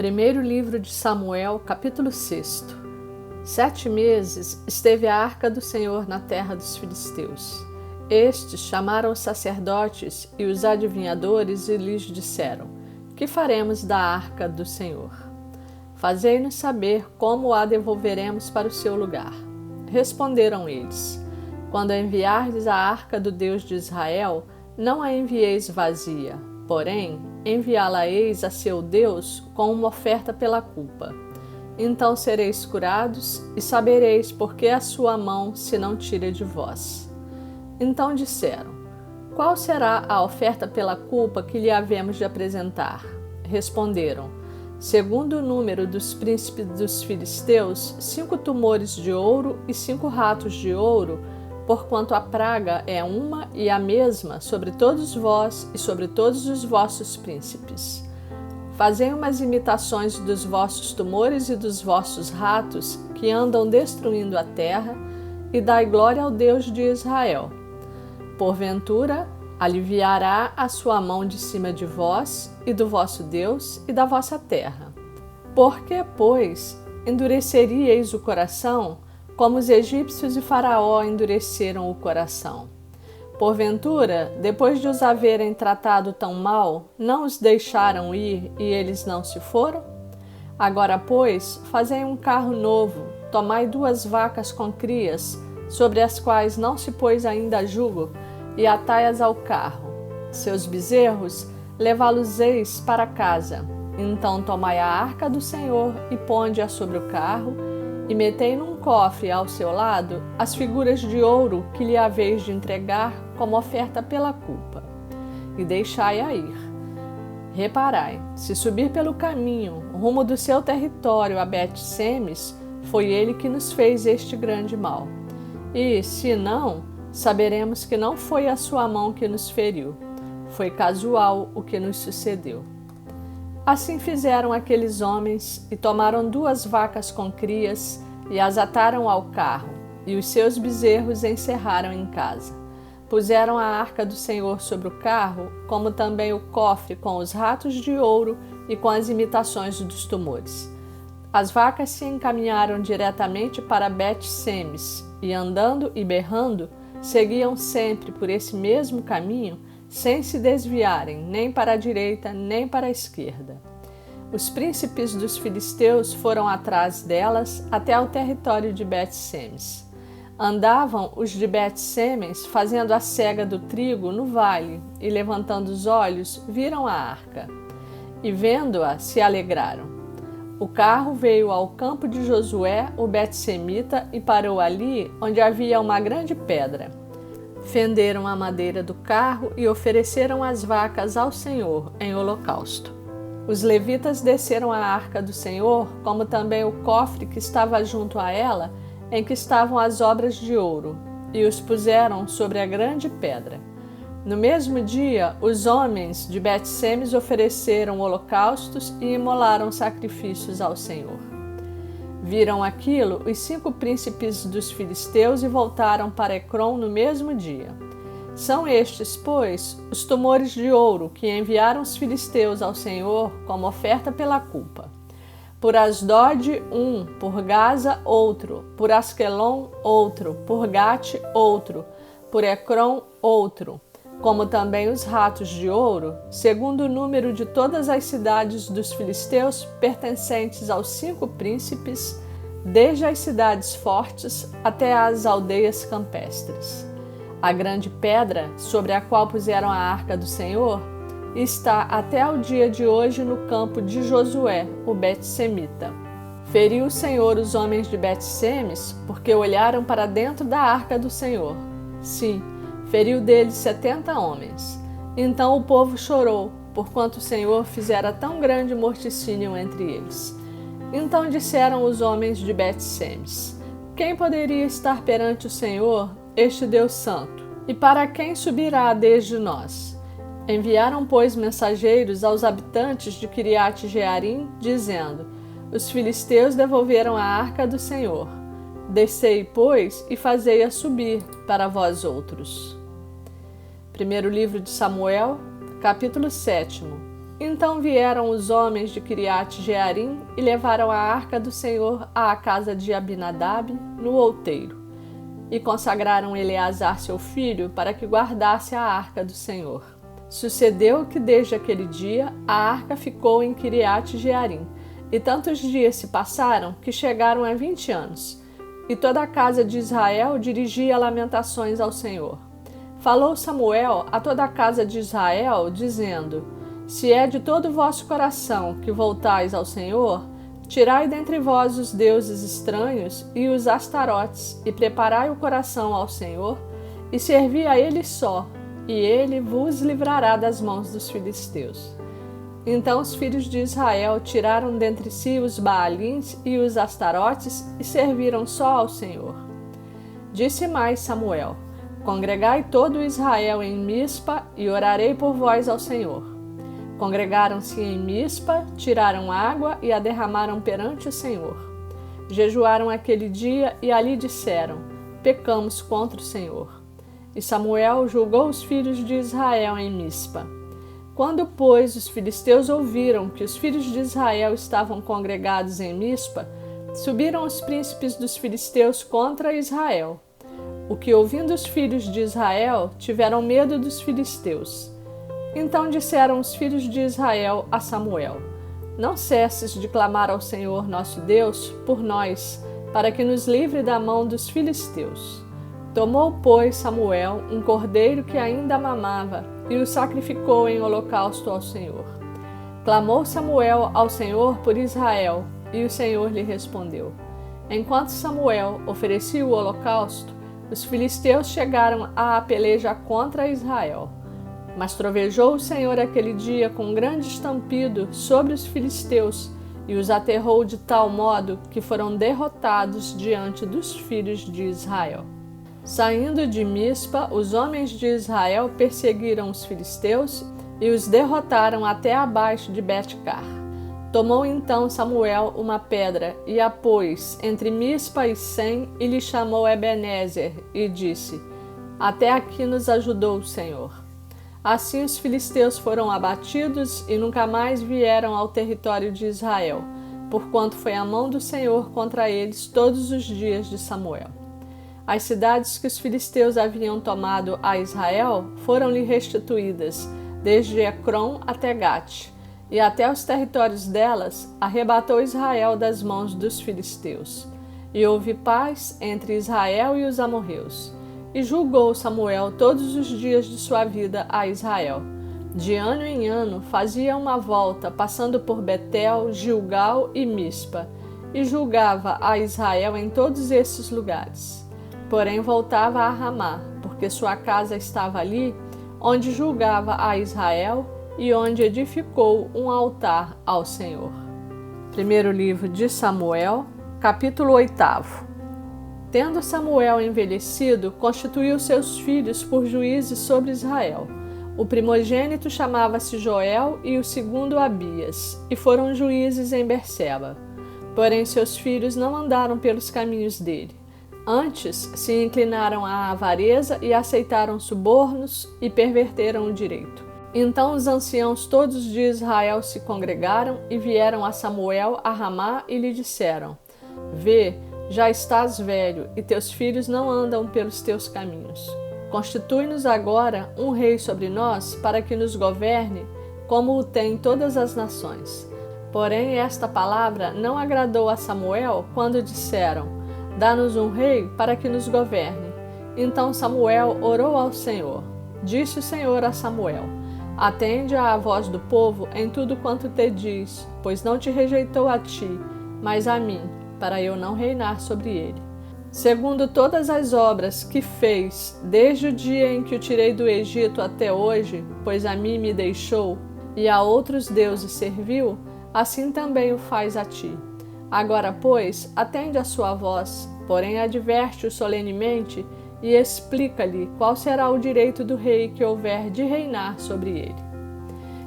Primeiro livro de Samuel, capítulo 6. 7 meses esteve a arca do Senhor na terra dos filisteus. Estes chamaram os sacerdotes e os adivinhadores e lhes disseram: Que faremos da arca do Senhor? Fazei-nos saber como a devolveremos para o seu lugar. Responderam eles: Quando enviardes a arca do Deus de Israel, não a envieis vazia, porém enviá-la-eis a seu Deus com uma oferta pela culpa. Então sereis curados e sabereis por que a sua mão se não tira de vós. Então disseram: Qual será a oferta pela culpa que lhe havemos de apresentar? Responderam: Segundo o número dos príncipes dos filisteus, 5 tumores de ouro e 5 ratos de ouro, porquanto a praga é uma e a mesma sobre todos vós e sobre todos os vossos príncipes. Fazei umas imitações dos vossos tumores e dos vossos ratos, que andam destruindo a terra, e dai glória ao Deus de Israel. Porventura, aliviará a sua mão de cima de vós, e do vosso Deus, e da vossa terra. Por que, pois, endureceríeis o coração, como os egípcios e Faraó endureceram o coração? Porventura, depois de os haverem tratado tão mal, não os deixaram ir e eles não se foram? Agora, pois, fazei um carro novo, tomai 2 vacas com crias, sobre as quais não se pôs ainda jugo, e atai-as ao carro. Seus bezerros, levá-los-eis para casa. Então tomai a arca do Senhor e ponde-a sobre o carro, e metei num cofre ao seu lado as figuras de ouro que lhe haveis de entregar como oferta pela culpa, e deixai-a ir. Reparai, se subir pelo caminho, rumo do seu território a Bet-Semes, foi ele que nos fez este grande mal. E, se não, saberemos que não foi a sua mão que nos feriu, foi casual o que nos sucedeu. Assim fizeram aqueles homens, e tomaram 2 vacas com crias, e as ataram ao carro, e os seus bezerros encerraram em casa. Puseram a arca do Senhor sobre o carro, como também o cofre com os ratos de ouro e com as imitações dos tumores. As vacas se encaminharam diretamente para Bet-Semes, e andando e berrando, seguiam sempre por esse mesmo caminho, sem se desviarem nem para a direita nem para a esquerda. Os príncipes dos filisteus foram atrás delas até ao território de Bet-Semes. Andavam os de Bet-Semes fazendo a cega do trigo no vale, e levantando os olhos, viram a arca. E vendo-a, se alegraram. O carro veio ao campo de Josué, o Bet-Semita, e parou ali, onde havia uma grande pedra. Fenderam a madeira do carro e ofereceram as vacas ao Senhor em holocausto. Os levitas desceram a arca do Senhor, como também o cofre que estava junto a ela, em que estavam as obras de ouro, e os puseram sobre a grande pedra. No mesmo dia, os homens de Bet-Semes ofereceram holocaustos e imolaram sacrifícios ao Senhor. Viram aquilo os 5 príncipes dos filisteus e voltaram para Ecrom no mesmo dia. São estes, pois, os tumores de ouro que enviaram os filisteus ao Senhor como oferta pela culpa. Por Asdod, um; por Gaza, outro; por Asquelon, outro; por Gate, outro; por Ecrom, outro; como também os ratos de ouro, segundo o número de todas as cidades dos filisteus pertencentes aos 5 príncipes, desde as cidades fortes até as aldeias campestres. A grande pedra, sobre a qual puseram a arca do Senhor, está até ao dia de hoje no campo de Josué, o Bet-Semita. Feriu o Senhor os homens de Bet-Semes, porque olharam para dentro da arca do Senhor. Sim, feriu deles 70 homens. Então o povo chorou, porquanto o Senhor fizera tão grande morticínio entre eles. Então disseram os homens de Bet-Semes: Quem poderia estar perante o Senhor, este Deus santo? E para quem subirá desde nós? Enviaram, pois, mensageiros aos habitantes de Quiriate-Jearim, dizendo: Os filisteus devolveram a arca do Senhor. Descei, pois, e fazei-a subir para vós outros. Primeiro livro de Samuel, capítulo 7. Então vieram os homens de Quiriate-Jearim e levaram a arca do Senhor à casa de Abinadab, no outeiro, e consagraram Eleazar seu filho para que guardasse a arca do Senhor. Sucedeu que desde aquele dia a arca ficou em Quiriate-Jearim, e tantos dias se passaram que chegaram a 20 anos, e toda a casa de Israel dirigia lamentações ao Senhor. Falou Samuel a toda a casa de Israel, dizendo: Se é de todo o vosso coração que voltais ao Senhor, tirai dentre vós os deuses estranhos e os astarotes, e preparai o coração ao Senhor, e servi a Ele só, e Ele vos livrará das mãos dos filisteus. Então os filhos de Israel tiraram dentre si os Baalins e os astarotes, e serviram só ao Senhor. Disse mais Samuel: Congregai todo Israel em Mispa, e orarei por vós ao Senhor. Congregaram-se em Mispa, tiraram água e a derramaram perante o Senhor. Jejuaram aquele dia e ali disseram: Pecamos contra o Senhor. E Samuel julgou os filhos de Israel em Mispa. Quando, pois, os filisteus ouviram que os filhos de Israel estavam congregados em Mispa, subiram os príncipes dos filisteus contra Israel. O que, ouvindo os filhos de Israel, tiveram medo dos filisteus. Então disseram os filhos de Israel a Samuel: Não cesses de clamar ao Senhor nosso Deus por nós, para que nos livre da mão dos filisteus. Tomou, pois, Samuel um cordeiro que ainda mamava e o sacrificou em holocausto ao Senhor. Clamou Samuel ao Senhor por Israel, e o Senhor lhe respondeu. Enquanto Samuel oferecia o holocausto, os filisteus chegaram à peleja contra Israel. Mas trovejou o Senhor aquele dia com um grande estampido sobre os filisteus e os aterrou de tal modo que foram derrotados diante dos filhos de Israel. Saindo de Mispa, os homens de Israel perseguiram os filisteus e os derrotaram até abaixo de Bet-car. Tomou então Samuel uma pedra e a pôs entre Mispa e Sem e lhe chamou Ebenezer e disse: Até aqui nos ajudou o Senhor. Assim os filisteus foram abatidos e nunca mais vieram ao território de Israel, porquanto foi a mão do Senhor contra eles todos os dias de Samuel. As cidades que os filisteus haviam tomado a Israel foram-lhe restituídas, desde Ecrom até Gate, e até os territórios delas arrebatou Israel das mãos dos filisteus. E houve paz entre Israel e os amorreus. E julgou Samuel todos os dias de sua vida a Israel. De ano em ano fazia uma volta, passando por Betel, Gilgal e Mispa, e julgava a Israel em todos esses lugares. Porém voltava a Ramá, porque sua casa estava ali, onde julgava a Israel e onde edificou um altar ao Senhor. Primeiro livro de Samuel, capítulo 8. Tendo Samuel envelhecido, constituiu seus filhos por juízes sobre Israel. O primogênito chamava-se Joel e o segundo Abias, e foram juízes em Berseba. Porém seus filhos não andaram pelos caminhos dele. Antes se inclinaram à avareza e aceitaram subornos e perverteram o direito. Então os anciãos todos de Israel se congregaram e vieram a Samuel a Ramá e lhe disseram: Vê, já estás velho e teus filhos não andam pelos teus caminhos. Constitui-nos agora um rei sobre nós para que nos governe, como o têm todas as nações. Porém esta palavra não agradou a Samuel quando disseram: Dá-nos um rei para que nos governe. Então Samuel orou ao Senhor. Disse o Senhor a Samuel: Atende à voz do povo em tudo quanto te diz, pois não te rejeitou a ti, mas a mim, para eu não reinar sobre ele. Segundo todas as obras que fez, desde o dia em que o tirei do Egito até hoje, pois a mim me deixou, e a outros deuses serviu, assim também o faz a ti. Agora, pois, atende a sua voz, porém adverte-o solenemente e explica-lhe qual será o direito do rei que houver de reinar sobre ele.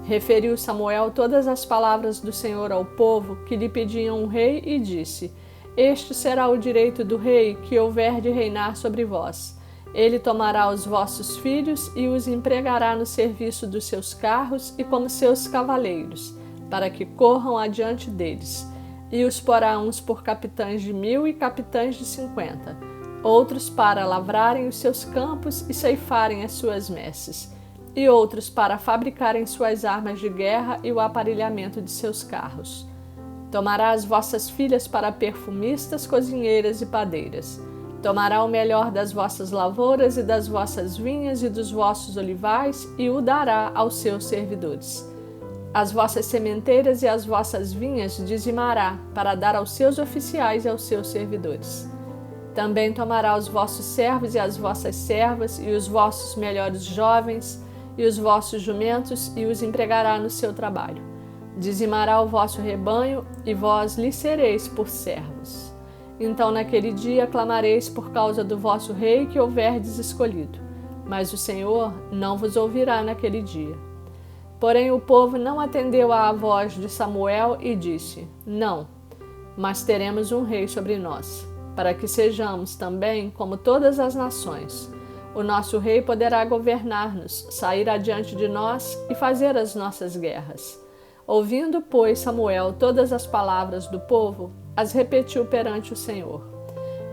Referiu Samuel todas as palavras do Senhor ao povo que lhe pediam um rei e disse: Este será o direito do rei que houver de reinar sobre vós. Ele tomará os vossos filhos e os empregará no serviço dos seus carros e como seus cavaleiros, para que corram adiante deles, e os porá uns por capitães de 1000 e capitães de 50, outros para lavrarem os seus campos e ceifarem as suas messes, e outros para fabricarem suas armas de guerra e o aparelhamento de seus carros. Tomará as vossas filhas para perfumistas, cozinheiras e padeiras. Tomará o melhor das vossas lavouras e das vossas vinhas e dos vossos olivais e o dará aos seus servidores. As vossas sementeiras e as vossas vinhas dizimará para dar aos seus oficiais e aos seus servidores. Também tomará os vossos servos e as vossas servas e os vossos melhores jovens e os vossos jumentos e os empregará no seu trabalho. Dizimará o vosso rebanho e vós lhe sereis por servos. Então naquele dia clamareis por causa do vosso rei que houverdes escolhido, mas o Senhor não vos ouvirá naquele dia. Porém o povo não atendeu à voz de Samuel e disse: Não, mas teremos um rei sobre nós, para que sejamos também como todas as nações. O nosso rei poderá governar-nos, sair adiante de nós e fazer as nossas guerras. Ouvindo, pois, Samuel todas as palavras do povo, as repetiu perante o Senhor.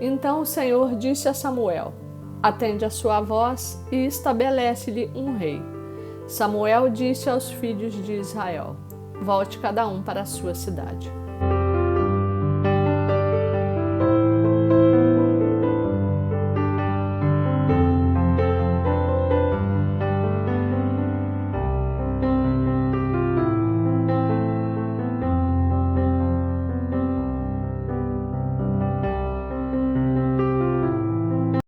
Então o Senhor disse a Samuel: Atende a sua voz e estabelece-lhe um rei. Samuel disse aos filhos de Israel: Volte cada um para a sua cidade.